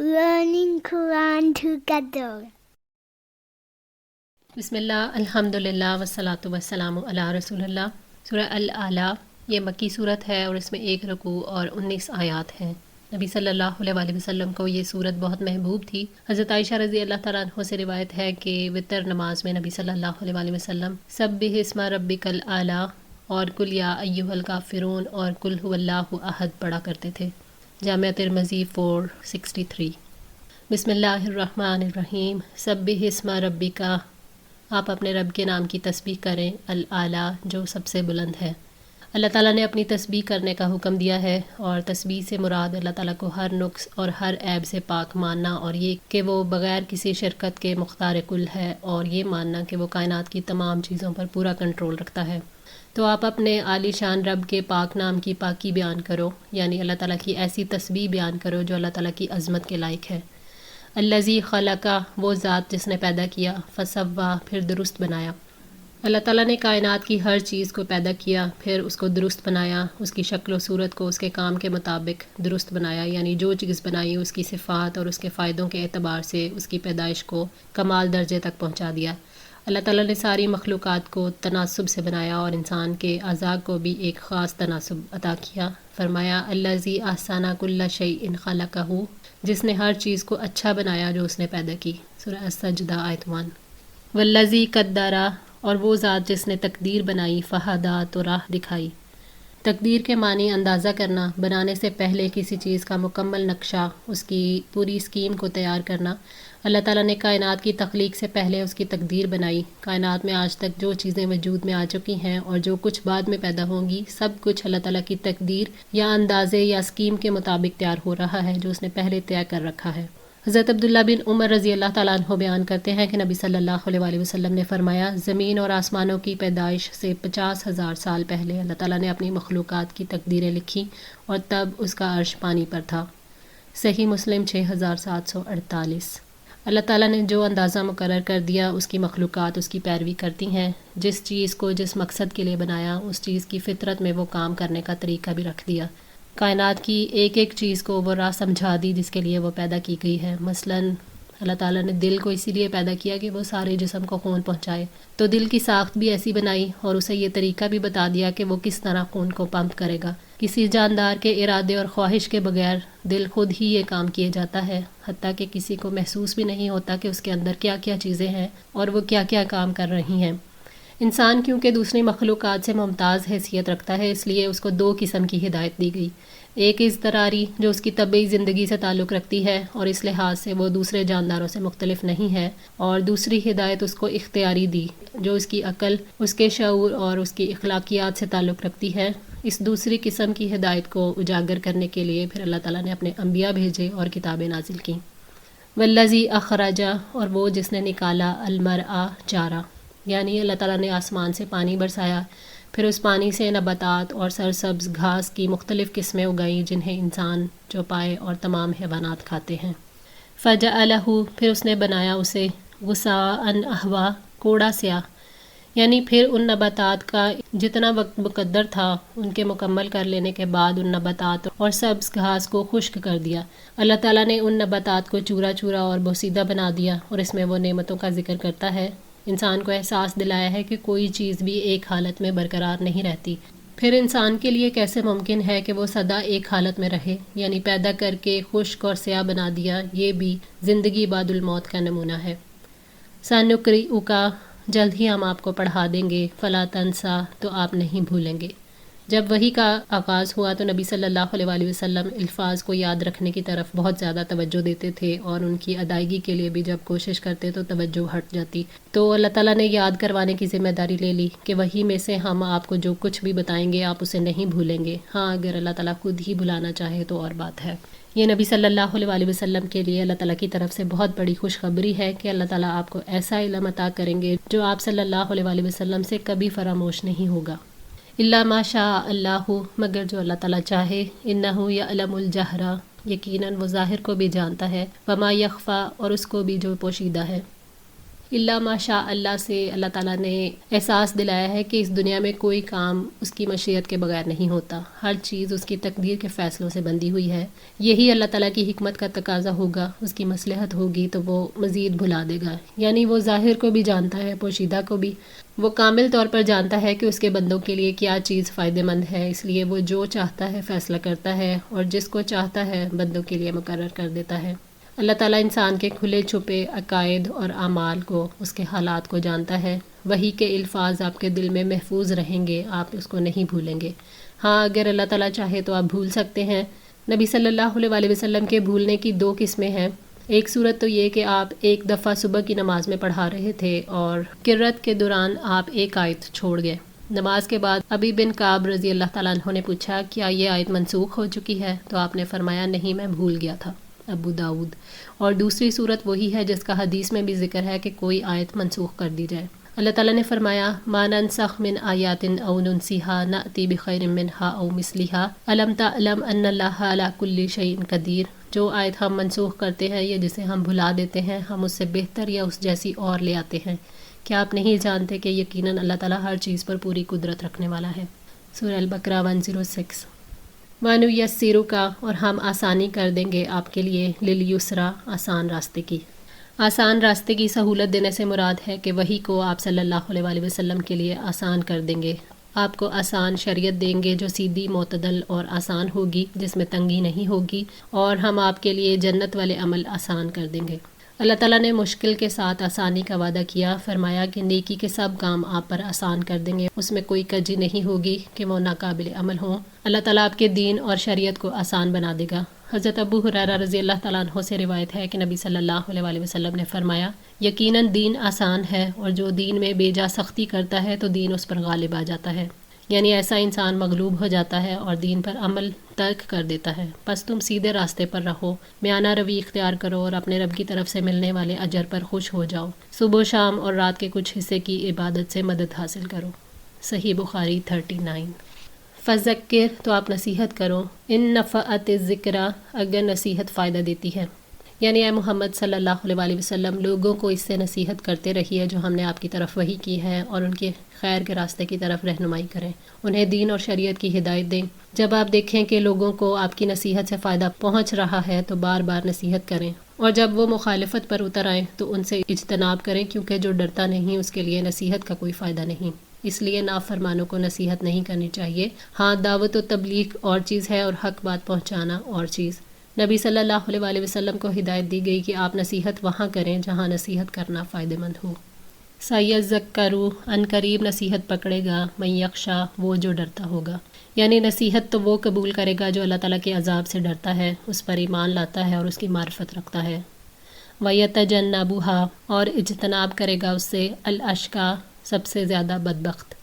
learning Quran together. بسم اللہ الحمدللہ والصلاۃ والسلام علی رسول اللہ۔ سورہ الاعلیٰ یہ مکی صورت ہے اور اس میں 1 رکوع اور 19 آیات ہیں۔ نبی صلی اللہ علیہ وآلہ وسلم کو یہ صورت بہت محبوب تھی۔ حضرت عائشہ رضی اللہ تعالیٰ عنہ سے روایت ہے کہ وتر نماز میں نبی صلی اللہ علیہ وآلہ وسلم سبح اسم ربک الاعلیٰ اور قل یا ایھا الکافرون اور قل ھو اللہ احد پڑھا کرتے تھے۔ جامع ترمذی 463۔ بسم اللہ الرحمن الرحیم۔ سبح اسم ربک، آپ اپنے رب کے نام کی تسبیح کریں، الاعلیٰ جو سب سے بلند ہے۔ اللہ تعالیٰ نے اپنی تسبیح کرنے کا حکم دیا ہے، اور تسبیح سے مراد اللہ تعالیٰ کو ہر نقص اور ہر عیب سے پاک ماننا، اور یہ کہ وہ بغیر کسی شرکت کے مختار کل ہے، اور یہ ماننا کہ وہ کائنات کی تمام چیزوں پر پورا کنٹرول رکھتا ہے۔ تو آپ اپنے عالی شان رب کے پاک نام کی پاکی بیان کرو، یعنی اللہ تعالیٰ کی ایسی تسبیح بیان کرو جو اللہ تعالیٰ کی عظمت کے لائق ہے۔ الذی خلق، وہ ذات جس نے پیدا کیا، فسوا، پھر درست بنایا۔ اللہ تعالیٰ نے کائنات کی ہر چیز کو پیدا کیا، پھر اس کو درست بنایا، اس کی شکل و صورت کو اس کے کام کے مطابق درست بنایا، یعنی جو چیز بنائی اس کی صفات اور اس کے فائدوں کے اعتبار سے اس کی پیدائش کو کمال درجے تک پہنچا دیا۔ اللہ تعالیٰ نے ساری مخلوقات کو تناسب سے بنایا اور انسان کے اعضاء کو بھی ایک خاص تناسب عطا کیا۔ فرمایا الذی احسن کل شیء خلقہ، جس نے ہر چیز کو اچھا بنایا جو اس نے پیدا کی۔ سورہ السجدہ آیت 1۔ والذی قدر، اور وہ ذات جس نے تقدیر بنائی، فہدی، تو راہ دکھائی۔ تقدیر کے معنی اندازہ کرنا، بنانے سے پہلے کسی چیز کا مکمل نقشہ، اس کی پوری اسکیم کو تیار کرنا۔ اللہ تعالیٰ نے کائنات کی تخلیق سے پہلے اس کی تقدیر بنائی۔ کائنات میں آج تک جو چیزیں وجود میں آ چکی ہیں اور جو کچھ بعد میں پیدا ہوں گی، سب کچھ اللہ تعالیٰ کی تقدیر یا اندازے یا اسکیم کے مطابق تیار ہو رہا ہے جو اس نے پہلے طے کر رکھا ہے۔ حضرت عبداللہ بن عمر رضی اللہ تعالیٰ عنہ بیان کرتے ہیں کہ نبی صلی اللہ علیہ وآلہ وسلم نے فرمایا، زمین اور آسمانوں کی پیدائش سے 50,000 سال پہلے اللہ تعالیٰ نے اپنی مخلوقات کی تقدیریں لکھی، اور تب اس کا عرش پانی پر تھا۔ صحیح مسلم 6748۔ اللہ تعالیٰ نے جو اندازہ مقرر کر دیا، اس کی مخلوقات اس کی پیروی کرتی ہیں۔ جس چیز کو جس مقصد کے لیے بنایا، اس چیز کی فطرت میں وہ کام کرنے کا طریقہ بھی رکھ دیا۔ کائنات کی ایک ایک چیز کو وہ راہ سمجھا دی جس کے لیے وہ پیدا کی گئی ہے۔ مثلاً اللہ تعالیٰ نے دل کو اسی لیے پیدا کیا کہ وہ سارے جسم کو خون پہنچائے، تو دل کی ساخت بھی ایسی بنائی اور اسے یہ طریقہ بھی بتا دیا کہ وہ کس طرح خون کو پمپ کرے گا۔ کسی جاندار کے ارادے اور خواہش کے بغیر دل خود ہی یہ کام کیے جاتا ہے، حتیٰ کہ کسی کو محسوس بھی نہیں ہوتا کہ اس کے اندر کیا کیا چیزیں ہیں اور وہ کیا کیا کام کر رہی ہیں۔ انسان کیونکہ دوسری مخلوقات سے ممتاز حیثیت رکھتا ہے، اس لیے اس کو 2 قسم کی ہدایت دی گئی۔ ایک اضطراری جو اس کی طبعی زندگی سے تعلق رکھتی ہے اور اس لحاظ سے وہ دوسرے جانداروں سے مختلف نہیں ہے، اور دوسری ہدایت اس کو اختیاری دی جو اس کی عقل، اس کے شعور اور اس کی اخلاقیات سے تعلق رکھتی ہے۔ اس دوسری قسم کی ہدایت کو اجاگر کرنے کے لیے پھر اللہ تعالیٰ نے اپنے انبیاء بھیجے اور کتابیں نازل کیں۔ والذی اخرج، اور وہ جس نے نکالا، المرعی، چارہ، یعنی اللہ تعالیٰ نے آسمان سے پانی برسایا، پھر اس پانی سے نباتات اور سرسبز گھاس کی مختلف قسمیں اگائیں جنہیں انسان، چوپائے اور تمام حیوانات کھاتے ہیں۔ فجعلہ، پھر اس نے بنایا اسے، غثاء احوا، کوڑا سیاہ، یعنی پھر ان نباتات کا جتنا وقت مقدر تھا ان کے مکمل کر لینے کے بعد ان نباتات اور سبز گھاس کو خشک کر دیا۔ اللہ تعالیٰ نے ان نباتات کو چورا چورا اور بوسیدہ بنا دیا، اور اس میں وہ نعمتوں کا ذکر کرتا ہے، انسان کو احساس دلایا ہے کہ کوئی چیز بھی ایک حالت میں برقرار نہیں رہتی۔ پھر انسان کے لیے کیسے ممکن ہے کہ وہ سدا ایک حالت میں رہے، یعنی پیدا کر کے خشک اور سیاہ بنا دیا۔ یہ بھی زندگی بعد الموت کا نمونہ ہے۔ سنقرئک، جلد ہی ہم آپ کو پڑھا دیں گے، فلا تنسا، تو آپ نہیں بھولیں گے۔ جب وحی کا آغاز ہوا تو نبی صلی اللہ علیہ وآلہ وسلم الفاظ کو یاد رکھنے کی طرف بہت زیادہ توجہ دیتے تھے، اور ان کی ادائیگی کے لیے بھی جب کوشش کرتے تو توجہ ہٹ جاتی۔ تو اللہ تعالیٰ نے یاد کروانے کی ذمہ داری لے لی کہ وحی میں سے ہم آپ کو جو کچھ بھی بتائیں گے آپ اسے نہیں بھولیں گے۔ ہاں، اگر اللہ تعالیٰ خود ہی بھلانا چاہے تو اور بات ہے۔ یہ نبی صلی اللہ علیہ وآلہ وسلم کے لیے اللہ تعالیٰ کی طرف سے بہت بڑی خوشخبری ہے کہ اللہ تعالیٰ آپ کو ایسا علم عطا کریں گے جو آپ صلی اللہ علیہ وآلہ وسلم سے کبھی فراموش نہیں ہوگا۔ الا ما شاء اللہ، مگر جو اللہ تعالیٰ چاہے، انہ یعلم الجہر، یقیناً وہ ظاہر کو بھی جانتا ہے، وما یخفی، اور اس کو بھی جو پوشیدہ ہے۔ اللہ ماشاء اللہ سے اللہ تعالیٰ نے احساس دلایا ہے کہ اس دنیا میں کوئی کام اس کی مشیت کے بغیر نہیں ہوتا، ہر چیز اس کی تقدیر کے فیصلوں سے بندھی ہوئی ہے۔ یہی اللہ تعالیٰ کی حکمت کا تقاضا ہوگا، اس کی مصلحت ہوگی تو وہ مزید بھلا دے گا، یعنی وہ ظاہر کو بھی جانتا ہے، پوشیدہ کو بھی۔ وہ کامل طور پر جانتا ہے کہ اس کے بندوں کے لیے کیا چیز فائدہ مند ہے، اس لیے وہ جو چاہتا ہے فیصلہ کرتا ہے اور جس کو چاہتا ہے بندوں کے لیے مقرر کر دیتا ہے۔ اللہ تعالیٰ انسان کے کھلے چھپے عقائد اور اعمال کو، اس کے حالات کو جانتا ہے۔ وحی کے الفاظ آپ کے دل میں محفوظ رہیں گے، آپ اس کو نہیں بھولیں گے۔ ہاں، اگر اللہ تعالیٰ چاہے تو آپ بھول سکتے ہیں۔ نبی صلی اللہ علیہ وسلم کے بھولنے کی 2 قسمیں ہیں۔ ایک صورت تو یہ کہ آپ ایک دفعہ صبح کی نماز میں پڑھا رہے تھے اور قرات کے دوران آپ ایک آیت چھوڑ گئے۔ نماز کے بعد ابی بن کعب رضی اللہ تعالیٰ عنہ نے پوچھا کیا یہ آیت منسوخ ہو چکی ہے؟ تو آپ نے فرمایا نہیں، میں بھول گیا تھا، ابو داؤد۔ اور دوسری صورت وہی ہے جس کا حدیث میں بھی ذکر ہے کہ کوئی آیت منسوخ کر دی جائے۔ اللہ تعالیٰ نے فرمایا ما ننسخ من آیات او ننسیہا نأتی بخیر منہا او مثلہا الم تعلم ان اللہ علی کل شیء قدیر۔ جو آیت ہم منسوخ کرتے ہیں یا جسے ہم بھلا دیتے ہیں، ہم اس سے بہتر یا اس جیسی اور لے آتے ہیں۔ کیا آپ نہیں جانتے کہ یقیناً اللہ تعالیٰ ہر چیز پر پوری قدرت رکھنے والا ہے؟ سورہ البقرہ 106۔ وَنُيَسِّرُكَ، اور ہم آسانی کر دیں گے آپ کے لیے، لِلْيُسْرَا، آسان راستے کی۔ آسان راستے کی سہولت دینے سے مراد ہے کہ وحی کو آپ صلی اللہ علیہ وسلم کے لیے آسان کر دیں گے، آپ کو آسان شریعت دیں گے جو سیدھی، معتدل اور آسان ہوگی، جس میں تنگی نہیں ہوگی، اور ہم آپ کے لیے جنت والے عمل آسان کر دیں گے۔ اللہ تعالیٰ نے مشکل کے ساتھ آسانی کا وعدہ کیا، فرمایا کہ نیکی کے سب کام آپ پر آسان کر دیں گے، اس میں کوئی کجی نہیں ہوگی کہ وہ ناقابل عمل ہوں۔ اللہ تعالیٰ آپ کے دین اور شریعت کو آسان بنا دے گا۔ حضرت ابو ہریرہ رضی اللہ تعالیٰ عنہ سے روایت ہے کہ نبی صلی اللہ علیہ وسلم نے فرمایا یقیناً دین آسان ہے، اور جو دین میں بے جا سختی کرتا ہے تو دین اس پر غالب آ جاتا ہے، یعنی ایسا انسان مغلوب ہو جاتا ہے اور دین پر عمل ترک کر دیتا ہے۔ بس تم سیدھے راستے پر رہو، میانہ روی اختیار کرو اور اپنے رب کی طرف سے ملنے والے اجر پر خوش ہو جاؤ۔ صبح و شام اور رات کے کچھ حصے کی عبادت سے مدد حاصل کرو۔ صحیح بخاری 39۔ فذکر، تو آپ نصیحت کرو، ان نفعت الذکریٰ، اگر نصیحت فائدہ دیتی ہے، یعنی اے محمد صلی اللہ علیہ وسلم لوگوں کو اس سے نصیحت کرتے رہیے جو ہم نے آپ کی طرف وحی کی ہے، اور ان کے خیر کے راستے کی طرف رہنمائی کریں، انہیں دین اور شریعت کی ہدایت دیں۔ جب آپ دیکھیں کہ لوگوں کو آپ کی نصیحت سے فائدہ پہنچ رہا ہے تو بار بار نصیحت کریں، اور جب وہ مخالفت پر اتر آئیں تو ان سے اجتناب کریں، کیونکہ جو ڈرتا نہیں اس کے لیے نصیحت کا کوئی فائدہ نہیں۔ اس لیے نافرمانوں کو نصیحت نہیں کرنی چاہیے۔ ہاں، دعوت و تبلیغ اور چیز ہے اور حق بات پہنچانا اور چیز۔ نبی صلی اللہ علیہ وسلم کو ہدایت دی گئی کہ آپ نصیحت وہاں کریں جہاں نصیحت کرنا فائدہ مند ہو۔ سیذکروا، ان قریب نصیحت پکڑے گا، من یخشیٰ، وہ جو ڈرتا ہوگا، یعنی نصیحت تو وہ قبول کرے گا جو اللہ تعالیٰ کے عذاب سے ڈرتا ہے، اس پر ایمان لاتا ہے اور اس کی معرفت رکھتا ہے۔ وَيَتَجَنَّبُهَا، اور اجتناب کرے گا اس سے، الاشقیٰ، سب سے زیادہ بدبخت،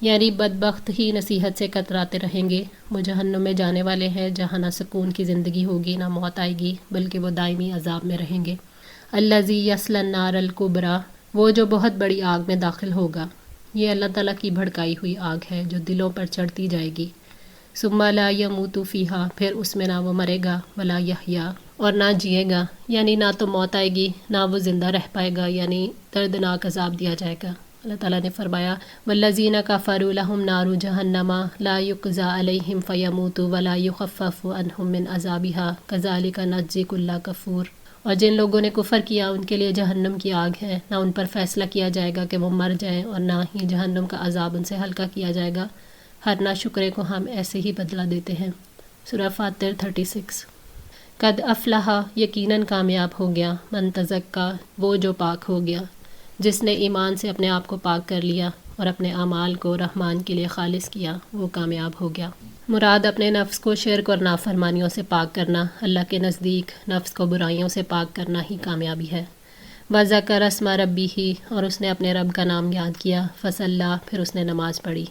یعنی بدبخت ہی نصیحت سے کتراتے رہیں گے، وہ جہنم میں جانے والے ہیں جہاں نہ سکون کی زندگی ہوگی نہ موت آئے گی، بلکہ وہ دائمی عذاب میں رہیں گے۔ الذی یصلی النار الکبریٰ، وہ جو بہت بڑی آگ میں داخل ہوگا، یہ اللہ تعالیٰ کی بھڑکائی ہوئی آگ ہے جو دلوں پر چڑھتی جائے گی۔ ثم لا یموت فیہا، پھر اس میں نہ وہ مرے گا، ولا یحییٰ، اور نہ جیے گا، یعنی نہ تو موت آئے گی نہ وہ زندہ رہ پائے گا، یعنی دردناک عذاب دیا جائے گا۔ اللہ تعالیٰ نے فرمایا والذین کفروا لہم نار جہنم لا یقضی علیہم فیموتوا ولا یخفف عنہم من عذابہا کذالک نجزی کل کفور، اور جن لوگوں نے کفر کیا ان کے لیے جہنم کی آگ ہے، نہ ان پر فیصلہ کیا جائے گا کہ وہ مر جائیں، اور نہ ہی جہنم کا عذاب ان سے ہلکا کیا جائے گا، ہر ناشکرے کو ہم ایسے ہی بدلہ دیتے ہیں۔ سورہ فاطر 36۔ قد افلح، یقیناً کامیاب ہو گیا، من تزکیٰ، وہ جو پاک ہو گیا، جس نے ایمان سے اپنے آپ کو پاک کر لیا اور اپنے اعمال کو رحمان کے لیے خالص کیا، وہ کامیاب ہو گیا۔ مراد اپنے نفس کو شرک اور نافرمانیوں سے پاک کرنا، اللہ کے نزدیک نفس کو برائیوں سے پاک کرنا ہی کامیابی ہے۔ وذکر اسم ربہ، اور اس نے اپنے رب کا نام یاد کیا، فصلی، پھر اس نے نماز پڑھی،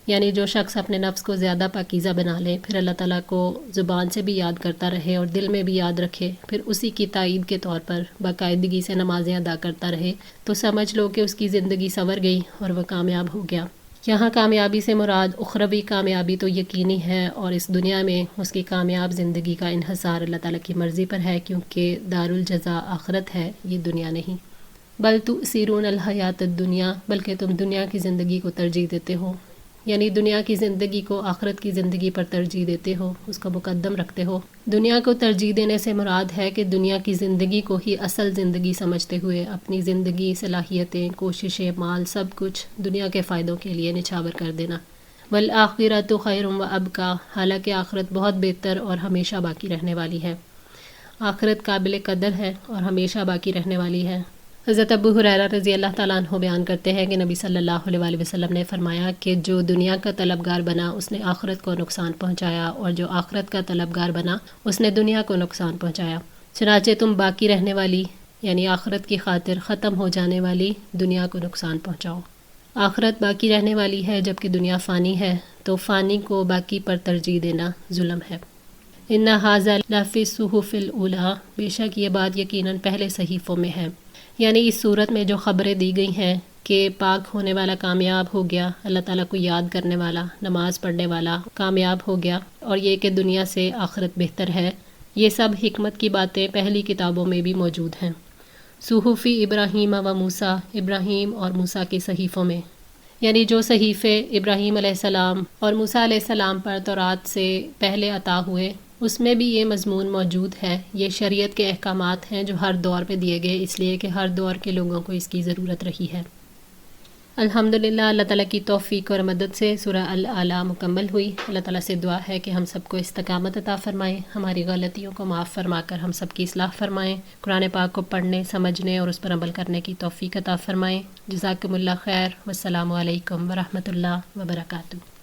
یعنی جو شخص اپنے نفس کو زیادہ پاکیزہ بنا لے، پھر اللہ تعالیٰ کو زبان سے بھی یاد کرتا رہے اور دل میں بھی یاد رکھے، پھر اسی کی تائید کے طور پر باقاعدگی سے نمازیں ادا کرتا رہے، تو سمجھ لو کہ اس کی زندگی سنور گئی اور وہ کامیاب ہو گیا۔ یہاں کامیابی سے مراد اخروی کامیابی تو یقینی ہے، اور اس دنیا میں اس کی کامیاب زندگی کا انحصار اللہ تعالیٰ کی مرضی پر ہے، کیونکہ دارالجزا آخرت ہے، یہ دنیا نہیں۔ بل تؤثرون الحیات الدنیا، بلکہ تم دنیا کی زندگی کو ترجیح دیتے ہو، یعنی دنیا کی زندگی کو آخرت کی زندگی پر ترجیح دیتے ہو، اس کا مقدم رکھتے ہو۔ دنیا کو ترجیح دینے سے مراد ہے کہ دنیا کی زندگی کو ہی اصل زندگی سمجھتے ہوئے اپنی زندگی، صلاحیتیں، کوششیں، مال، سب کچھ دنیا کے فائدوں کے لیے نچھاور کر دینا۔ والآخرۃ خیر وابقیٰ، حالانکہ آخرت بہت بہتر اور ہمیشہ باقی رہنے والی ہے۔ آخرت قابل قدر ہے اور ہمیشہ باقی رہنے والی ہے۔ حضرت ابو ہریرہ رضی اللہ تعالیٰ عنہ بیان کرتے ہیں کہ نبی صلی اللہ علیہ وآلہ وسلم نے فرمایا کہ جو دنیا کا طلبگار بنا اس نے آخرت کو نقصان پہنچایا، اور جو آخرت کا طلبگار بنا اس نے دنیا کو نقصان پہنچایا۔ چنانچہ تم باقی رہنے والی یعنی آخرت کی خاطر ختم ہو جانے والی دنیا کو نقصان پہنچاؤ۔ آخرت باقی رہنے والی ہے جبکہ دنیا فانی ہے، تو فانی کو باقی پر ترجیح دینا ظلم ہے۔ ان ھذا لفی الصحف الاولی، بے شک یہ بات یقیناً پہلے صحیفوں میں ہے، یعنی اس صورت میں جو خبریں دی گئی ہیں کہ پاک ہونے والا کامیاب ہو گیا، اللہ تعالیٰ کو یاد کرنے والا، نماز پڑھنے والا کامیاب ہو گیا، اور یہ کہ دنیا سے آخرت بہتر ہے، یہ سب حکمت کی باتیں پہلی کتابوں میں بھی موجود ہیں۔ صحف ابراہیم و موسیٰ، ابراہیم اور موسیٰ کے صحیفوں میں، یعنی جو صحیفے ابراہیم علیہ السلام اور موسیٰ علیہ السلام پر تورات سے پہلے عطا ہوئے، اس میں بھی یہ مضمون موجود ہے۔ یہ شریعت کے احکامات ہیں جو ہر دور پہ دیے گئے، اس لیے کہ ہر دور کے لوگوں کو اس کی ضرورت رہی ہے۔ الحمدللہ، اللہ تعالیٰ کی توفیق اور مدد سے سورہ الاعلیٰ مکمل ہوئی۔ اللہ تعالیٰ سے دعا ہے کہ ہم سب کو استقامت عطا فرمائیں، ہماری غلطیوں کو معاف فرما کر ہم سب کی اصلاح فرمائیں، قرآن پاک کو پڑھنے، سمجھنے اور اس پر عمل کرنے کی توفیق عطا فرمائیں۔ جزاکم اللہ خیر، والسلام علیکم ورحمۃ اللہ وبرکاتہ۔